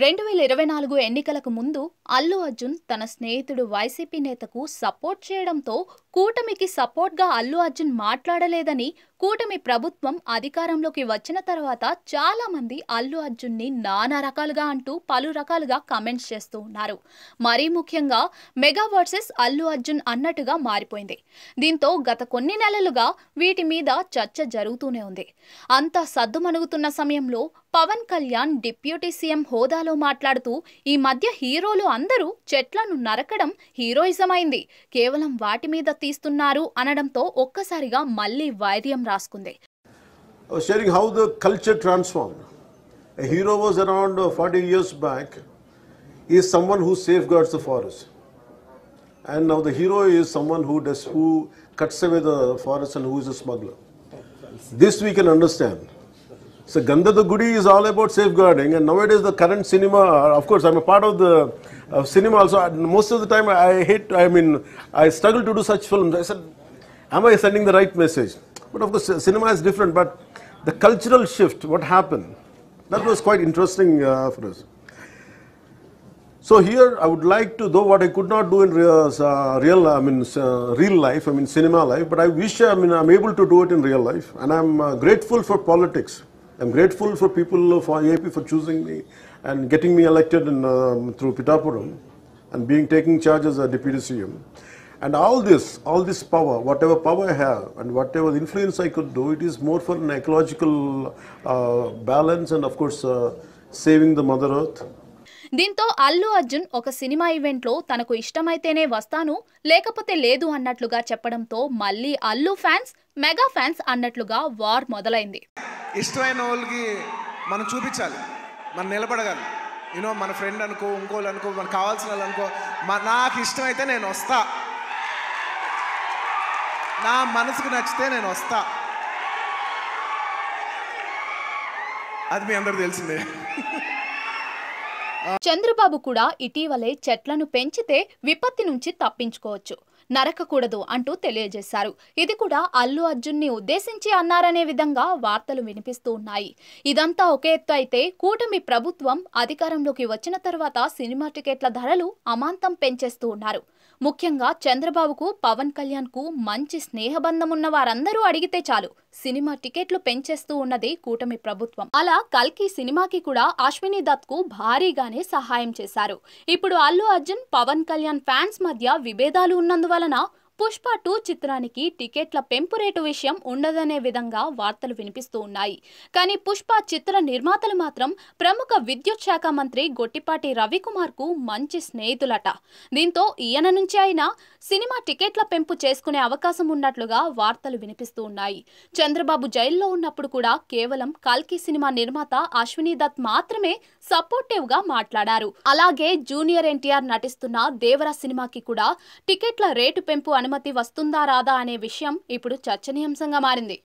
2024 ఎన్నికలకు ముందు అల్లు అర్జున్ తన స్నేహితుడు వైసీపీ నేతకు సపోర్ట్ చేయడంతో కూటమికి సపోర్ట్ గా అల్లు అర్జున్ మాట్లాడలేదని కూటమి ప్రభుత్వం అధికారంలోకి వచ్చిన తర్వాత చాలా మంది అల్లు అర్జున్ ని నానా రకాలుగా అంటూ పలు రకాలుగా కామెంట్స్ చేస్తూ ఉన్నారు. మరీ ముఖ్యంగా మెగా వర్సెస్ అల్లు అర్జున్ అన్నట్టుగా మారిపోయింది. దీంతో గత కొన్ని నెలలుగా వీటి మీద చర్చ జరుగుతూనే ఉంది. అంతా సద్దుమణుగుతున్న సమయంలో పవన్ కళ్యాణ్ డిప్యూటీ సీఎం హోదాలో మాట్లాడుతూ ఈ మధ్య హీరోలు అందరూ చెట్లను నరకడం హీరోయిజం అయింది, కేవలం వాటి మీద తీస్తున్నారు అనడంతో ఒక్కసారిగా మళ్ళీ వైర్యం రాసుకుంది. Sharing how the culture transformed. A hero was around 40 years back. He is someone who safeguards the forest, and now the hero is someone who cuts away the forest and who is a smuggler. This we can understand. So Gandha the Gudi is all about safeguarding, and nowadays the current cinema, of course I'm a part of the cinema also. Most of the time I struggle to do such films. I said, am I sending the right message? But of course cinema is different, but the cultural shift, what happened, that was quite interesting for us. So here I would like to, though what I could not do in real life, cinema life, but I wish I'm able to do it in real life, and I'm grateful for politics. I'm grateful for people for AP for choosing me and getting me elected through Pittapuram and taking charge as a deputy CM. And all this power, whatever power I have and whatever influence I could do, it is more for an ecological balance and of course saving the Mother Earth. దీంతో అల్లు అర్జున్ ఒక cinema event లో తనకు ఇష్టమైతేనే వస్తాను లేకపోతే లేదు అన్నట్లుగా చెప్పడంతో మళ్ళీ అల్లు ఫ్యాన్స్ మెగా ఫ్యాన్స్ అన్నట్లుగా వార్ మొదలైంది. ఇష్టమైన వాళ్ళకి మనం చూపించాలి, మనం నిలబడగాలి. మన ఫ్రెండ్ అనుకో, ఇంకోళ్ళు అనుకో, మనకు కావాల్సిన వాళ్ళు అనుకో, నాకు ఇష్టమైతే నేను వస్తా, నా మనసుకు నచ్చితే నేను వస్తా, అది మీ అందరూ తెలిసిందే. చంద్రబాబు కూడా ఇటీవలే చెట్లను పెంచితే విపత్తి నుంచి తప్పించుకోవచ్చు, నరకకూడదు అంటూ తెలియజేశారు. ఇది కూడా అల్లు అర్జున్ ని ఉద్దేశించి అన్నారనే విధంగా వార్తలు వినిపిస్తూ ఉన్నాయి. ఇదంతా ఒక ఎత్తు అయితే కూటమి ప్రభుత్వం అధికారంలోకి వచ్చిన తర్వాత సినిమా టికెట్ల ధరలు అమాంతం పెంచేస్తూ ఉన్నారు. ముఖ్యంగా చంద్రబాబుకు పవన్ కళ్యాణ్ కు మంచి స్నేహబంధం ఉన్న వారందరూ అడిగితే చాలు సినిమా టికెట్లు పెంచేస్తూ ఉన్నది కూటమి ప్రభుత్వం. అలా కల్కి సినిమాకి కూడా అశ్విని దత్ కు భారీగానే సహాయం చేశారు. ఇప్పుడు అల్లు అర్జున్ పవన్ కళ్యాణ్ ఫ్యాన్స్ మధ్య విభేదాలు ఉన్నందువలన పుష్ప 2 చిత్రానికి టికెట్ల పెంపు రేటు విషయం ఉండదనే విధంగా వార్తలు వినిపిస్తూ ఉన్నాయి. కానీ పుష్ప చిత్ర నిర్మాతలు మాత్రం ప్రముఖ విద్యుత్ శాఖ మంత్రి గొట్టిపాటి రవికుమార్ కు మంచి స్నేహితులట. దీంతో ఈయన నుంచి అయినా సినిమా టికెట్ల పెంపు చేసుకునే అవకాశం ఉన్నట్లుగా వార్తలు వినిపిస్తూ ఉన్నాయి. చంద్రబాబు జైల్లో ఉన్నప్పుడు కూడా కేవలం కల్కి సినిమా నిర్మాత అశ్విని దత్ మాత్రమే సపోర్టివ్ గా మాట్లాడారు. అలాగే జూనియర్ ఎన్టీఆర్ నటిస్తున్న దేవరా సినిమాకి కూడా టికెట్ల రేటు పెంపు అనుమతి వస్తుందా రాదా అనే విషయం ఇప్పుడు చర్చనీయాంశంగా మారింది.